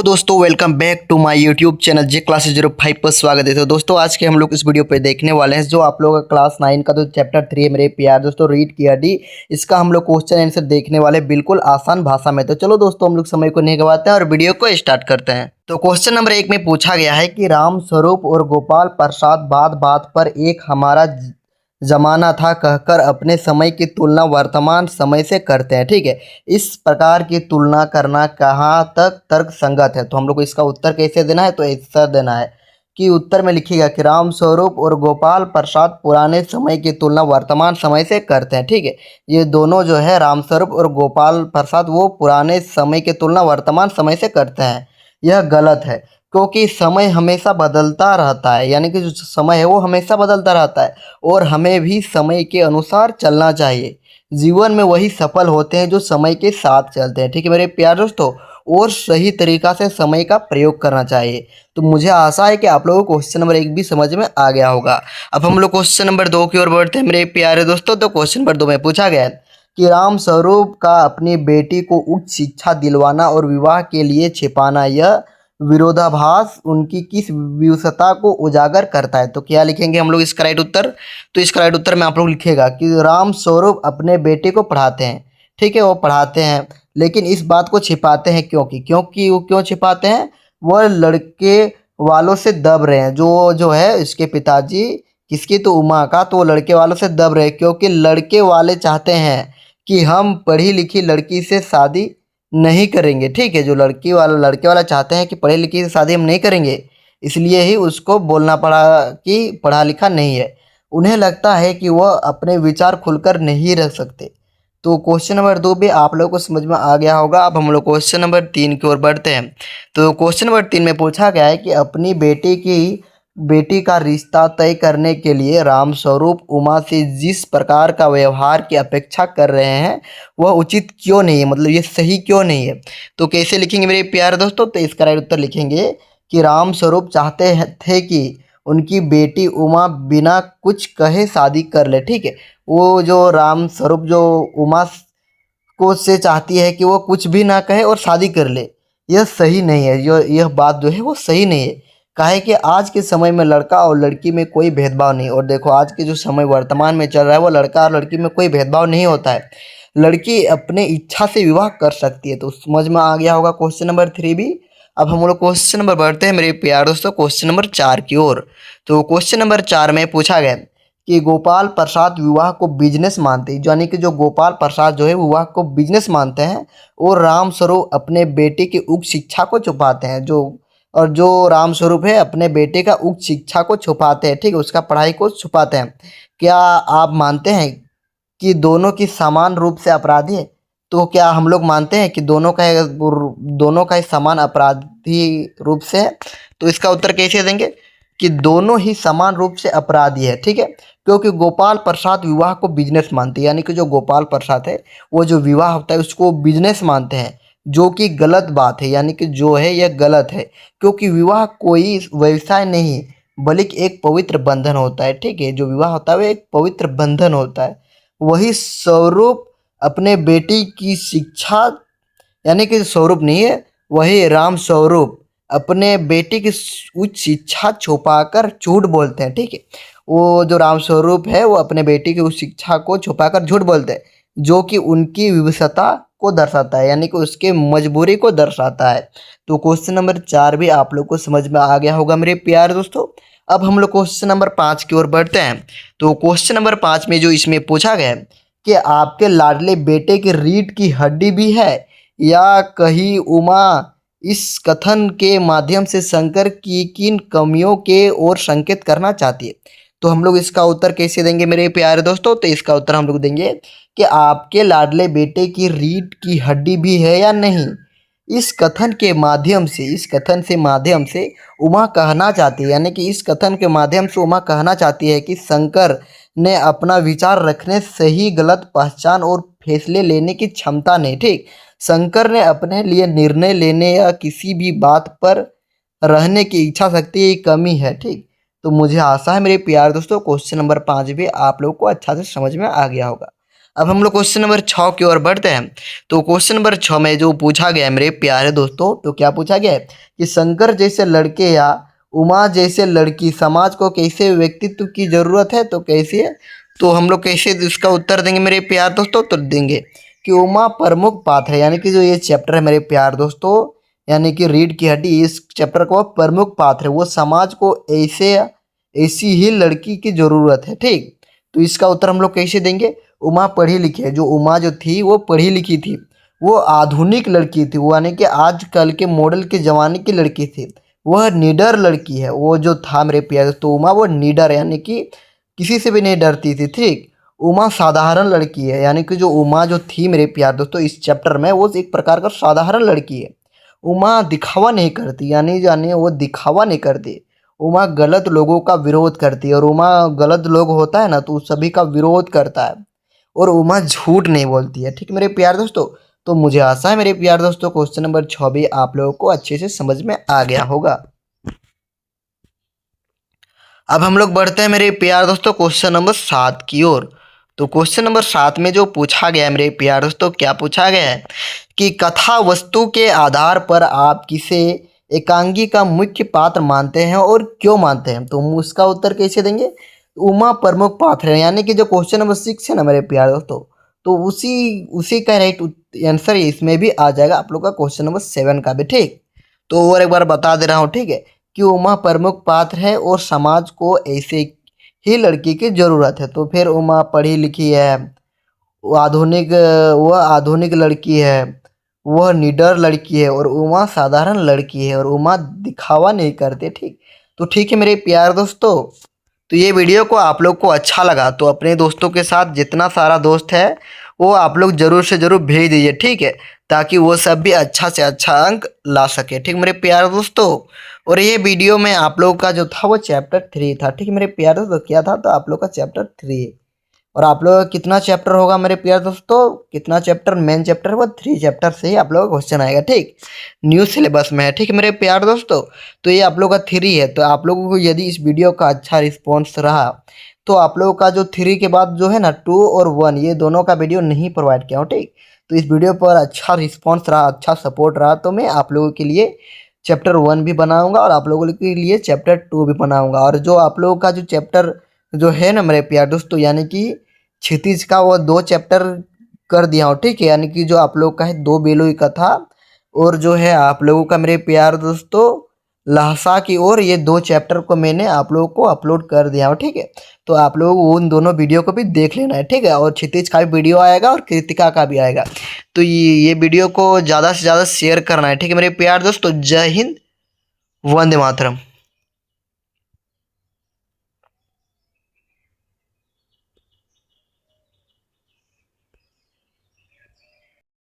Hello दोस्तों, welcome back to my YouTube channel J classes 05 पर स्वागत है। तो दोस्तों आज के हम लोग इस वीडियो पे देखने वाले हैं जो आप लोगों का क्लास 9 का जो चैप्टर 3 है मेरे प्यार दोस्तों रीड किया डी, इसका हम लोग क्वेश्चन आंसर देखने वाले बिल्कुल आसान भाषा में। तो चलो दोस्तों हम लोग समय को नहीं गवाते हैं और वीडियो को स्टार्ट करते हैं। तो क्वेश्चन नंबर 1 में पूछा गया है कि राम स्वरूप और गोपाल प्रसाद बात बात पर एक हमारा जमाना था कहकर अपने समय की तुलना वर्तमान समय से करते हैं। ठीक है, इस प्रकार की तुलना करना कहाँ तक तर्क संगत है। तो हम लोग को इसका उत्तर कैसे देना है, तो ऐसा देना है कि उत्तर में लिखिएगा कि राम स्वरूप और गोपाल प्रसाद पुराने समय की तुलना वर्तमान समय से करते हैं। ठीक है, ये दोनों जो है राम स्वरूप और गोपाल प्रसाद वो पुराने समय की तुलना वर्तमान समय से करते हैं। यह गलत है क्योंकि समय हमेशा बदलता रहता है, यानी कि जो समय है वो हमेशा बदलता रहता है और हमें भी समय के अनुसार चलना चाहिए। जीवन में वही सफल होते हैं जो समय के साथ चलते हैं। ठीक है मेरे प्यारे दोस्तों, और सही तरीका से समय का प्रयोग करना चाहिए। तो मुझे आशा है कि आप लोगों को क्वेश्चन नंबर 1 भी समझ में आ गया होगा। अब हम लोग क्वेश्चन नंबर 2 की ओर बढ़ते हैं मेरे प्यारे दोस्तों। तो क्वेश्चन नंबर 2 में पूछा गया है कि राम स्वरूप का अपनी बेटी को उच्च शिक्षा दिलवाना और विवाह के लिए छिपाना, यह विरोधाभास उनकी किस विवशता को उजागर करता है। तो क्या लिखेंगे हम लोग इसका राइट उत्तर, तो इसका राइट उत्तर में आप लोग लिखेगा कि राम स्वरूप अपने बेटे को पढ़ाते हैं। ठीक है, वो पढ़ाते हैं लेकिन इस बात को छिपाते हैं क्योंकि वो क्यों छिपाते हैं, वह लड़के वालों से दब रहे हैं। जो है इसके पिताजी, किसकी, तो उमा का, तो वो लड़के वालों से दब रहे हैं क्योंकि लड़के वाले चाहते हैं कि हम पढ़ी लिखी लड़की से शादी नहीं करेंगे। ठीक है, जो लड़के वाला चाहते हैं कि पढ़े लिखे से शादी हम नहीं करेंगे, इसलिए ही उसको बोलना पड़ा कि पढ़ा लिखा नहीं है। उन्हें लगता है कि वह अपने विचार खुलकर नहीं रख सकते। तो क्वेश्चन नंबर 2 भी आप लोगों को समझ में आ गया होगा। अब हम लोग क्वेश्चन नंबर 3 की ओर बढ़ते हैं। तो क्वेश्चन नंबर 3 में पूछा गया है कि अपनी बेटी का रिश्ता तय करने के लिए राम स्वरूप उमा से जिस प्रकार का व्यवहार की अपेक्षा कर रहे हैं वह उचित क्यों नहीं है, मतलब ये सही क्यों नहीं है। तो कैसे लिखेंगे मेरे प्यारे दोस्तों, तो इसका राइट उत्तर लिखेंगे कि राम स्वरूप चाहते थे कि उनकी बेटी उमा बिना कुछ कहे शादी कर ले। ठीक है, वो जो राम स्वरूप जो उमा को से चाहती है कि वो कुछ भी ना कहे और शादी कर ले, यह सही नहीं है। यह बात जो है वो सही नहीं है। काहे कि आज के समय में लड़का और लड़की में कोई भेदभाव नहीं। और देखो आज के जो समय वर्तमान में चल रहा है वो लड़का और लड़की में कोई भेदभाव नहीं होता है। लड़की अपने इच्छा से विवाह कर सकती है। तो समझ में आ गया होगा क्वेश्चन नंबर 3 भी। अब हम लोग क्वेश्चन नंबर बढ़ते हैं मेरे प्यार दोस्तों क्वेश्चन नंबर 4 की ओर। तो क्वेश्चन नंबर 4 में पूछा गया कि गोपाल प्रसाद विवाह को बिजनेस मानते हैं, यानी कि जो गोपाल प्रसाद जो है विवाह को बिजनेस मानते हैं और राम स्वरूप अपने बेटे की उच्च शिक्षा को छुपाते हैं। जो राम स्वरूप है अपने बेटे का उच्च शिक्षा को छुपाते हैं। ठीक है, उसका पढ़ाई को छुपाते हैं। क्या आप मानते हैं कि दोनों की समान रूप से अपराधी है? तो क्या हम लोग मानते हैं कि दोनों का ही समान अपराधी रूप से है? तो इसका उत्तर कैसे देंगे कि दोनों ही समान रूप से अपराधी है। ठीक है, क्योंकि गोपाल प्रसाद विवाह को बिजनेस मानते हैं, यानी कि जो गोपाल प्रसाद है वो जो विवाह होता है उसको बिजनेस मानते हैं, जो कि गलत बात है। यानी कि जो है यह गलत है क्योंकि विवाह कोई व्यवसाय नहीं बल्कि एक पवित्र बंधन होता है। ठीक है, जो विवाह होता है वो एक पवित्र बंधन होता है। वही स्वरूप अपने बेटी की शिक्षा, यानी कि स्वरूप नहीं है, वही राम स्वरूप अपने बेटी की उच्च शिक्षा छुपाकर झूठ बोलते हैं। ठीक है, वो जो राम स्वरूप है वो अपने बेटी की उच्च शिक्षा को छुपाकर झूठ बोलते हैं, जो कि उनकी विवशता को दर्शाता है, यानी कि उसके मजबूरी को दर्शाता है। तो क्वेश्चन नंबर 4 भी आप लोग को समझ में आ गया होगा मेरे प्यारे दोस्तों। अब हम लोग क्वेश्चन नंबर 5 की ओर बढ़ते हैं। तो क्वेश्चन नंबर 5 में जो इसमें पूछा गया है कि आपके लाडले बेटे की रीढ़ की हड्डी भी है या कहीं उमा, इस कथन के माध्यम से शंकर की किन कमियों के ओर संकेत करना चाहती है। तो हम लोग इसका उत्तर कैसे देंगे मेरे प्यारे दोस्तों, तो इसका उत्तर हम लोग देंगे कि आपके लाडले बेटे की रीढ़ की हड्डी भी है या नहीं। इस कथन से माध्यम से उमा कहना चाहती है, यानी कि इस कथन के माध्यम से उमा कहना चाहती है कि शंकर ने अपना विचार रखने सही गलत पहचान और फैसले लेने की क्षमता नहीं। ठीक, शंकर ने अपने लिए निर्णय लेने या किसी भी बात पर रहने की इच्छा शक्ति की कमी है। ठीक, तो मुझे आशा है मेरे प्यारे दोस्तों क्वेश्चन नंबर 5 भी आप लोग को अच्छा से समझ में आ गया होगा। अब हम लोग क्वेश्चन नंबर 6 की ओर बढ़ते हैं। तो क्वेश्चन नंबर 6 में जो पूछा गया है मेरे प्यारे दोस्तों, तो क्या पूछा गया है कि शंकर जैसे लड़के या उमा जैसे लड़की समाज को कैसे व्यक्तित्व की जरूरत है, तो कैसे है, तो हम लोग कैसे इसका उत्तर देंगे मेरे प्यार दोस्तों, तो देंगे कि उमा प्रमुख पात्र है, यानी कि जो ये चैप्टर है मेरे प्यार दोस्तों, यानी कि रीढ़ की हड्डी, इस चैप्टर का प्रमुख पात्र है, वो समाज को ऐसी ही लड़की की जरूरत है। ठीक, तो इसका उत्तर हम लोग कैसे देंगे, उमा पढ़ी लिखी है, जो उमा जो थी वो पढ़ी लिखी थी, वो आधुनिक लड़की थी, वो यानी कि आजकल के मॉडल के ज़माने की लड़की थी, वह निडर लड़की है। वो जो था मेरे प्यारे दोस्तों उमा, वो निडर है, यानी कि किसी से भी नहीं डरती थी। ठीक, उमा साधारण लड़की है, यानी कि जो उमा जो थी मेरे प्यारे दोस्तों इस चैप्टर में, वो एक प्रकार का साधारण लड़की है। उमा दिखावा नहीं करती, यानी जानिए वो दिखावा नहीं करती। उमा गलत लोगों का विरोध करती है, और उमा गलत लोग होता है ना तो सभी का विरोध करता है, और उमा झूठ नहीं बोलती है। ठीक मेरे प्यार दोस्तों, तो मुझे आशा है मेरे प्यार दोस्तों क्वेश्चन नंबर 6 भी आप लोगों को अच्छे से समझ में आ गया होगा। अब हम लोग बढ़ते हैं मेरे प्यार दोस्तों क्वेश्चन नंबर 7 की ओर। तो क्वेश्चन नंबर 7 में जो पूछा गया है मेरे प्यार दोस्तों, क्या पूछा गया है कि कथा वस्तु के आधार पर आप किसे एकांगी का मुख्य पात्र मानते हैं और क्यों मानते हैं, तो हम उसका उत्तर कैसे देंगे, उमा प्रमुख पात्र है, यानी कि जो क्वेश्चन नंबर 6 है ना मेरे प्यार दोस्तों, तो उसी उसी का राइट आंसर इसमें भी आ जाएगा आप लोग का क्वेश्चन नंबर 7 का भी। ठीक, तो और एक बार बता दे रहा हूँ, ठीक है, कि उमा प्रमुख पात्र है और समाज को ऐसे ही लड़की की जरूरत है। तो फिर उमा पढ़ी लिखी है, वह आधुनिक लड़की है, वह निडर लड़की है, और उमा साधारण लड़की है, और उमा दिखावा नहीं करते। ठीक, तो ठीक है मेरे प्यार दोस्तों, तो ये वीडियो को आप लोग को अच्छा लगा तो अपने दोस्तों के साथ जितना सारा दोस्त है वो आप लोग ज़रूर से ज़रूर भेज दीजिए, ठीक है, ताकि वो सब भी अच्छा से अच्छा अंक ला सके। ठीक मेरे प्यारे दोस्तों, और ये वीडियो में आप लोग का जो था वो चैप्टर 3 था। ठीक मेरे प्यारे दोस्तों, क्या था, तो आप लोग का चैप्टर 3, और आप लोग का कितना चैप्टर होगा मेरे प्यारे दोस्तों, कितना चैप्टर मेन चैप्टर है वो 3 चैप्टर से ही आप लोग का क्वेश्चन आएगा। ठीक, न्यू सिलेबस में है। ठीक मेरे प्यारे दोस्तों, तो ये आप लोग का 3 है। तो आप लोगों को यदि इस वीडियो का अच्छा रिस्पॉन्स रहा तो आप लोगों का जो 3 के बाद जो है ना 2 और 1 ये दोनों का वीडियो नहीं प्रोवाइड किया हूँ। ठीक, तो इस वीडियो पर अच्छा रिस्पॉन्स रहा, अच्छा सपोर्ट रहा, तो मैं आप लोगों के लिए चैप्टर 1 भी बनाऊंगा और आप लोगों के लिए चैप्टर 2 भी बनाऊंगा। और जो आप लोगों का जो चैप्टर जो है ना मेरे प्यारे दोस्तों, यानी कि क्षितिज का, वो 2 चैप्टर कर दिया हूँ। ठीक है, यानी कि जो आप लोग का है 2 बेलों की कथा, और जो है आप लोगों का मेरे प्यार दोस्तों लहसा की ओर, ये 2 चैप्टर को मैंने आप लोगों को अपलोड कर दिया हूँ। ठीक है, तो आप लोग उन दोनों वीडियो को भी देख लेना है। ठीक है, और क्षितिज का भी वीडियो आएगा और कृतिका का भी आएगा। तो ये वीडियो को ज़्यादा से ज़्यादा शेयर करना है। ठीक है मेरे प्यार दोस्तों, जय हिंद, वंदे मातरम।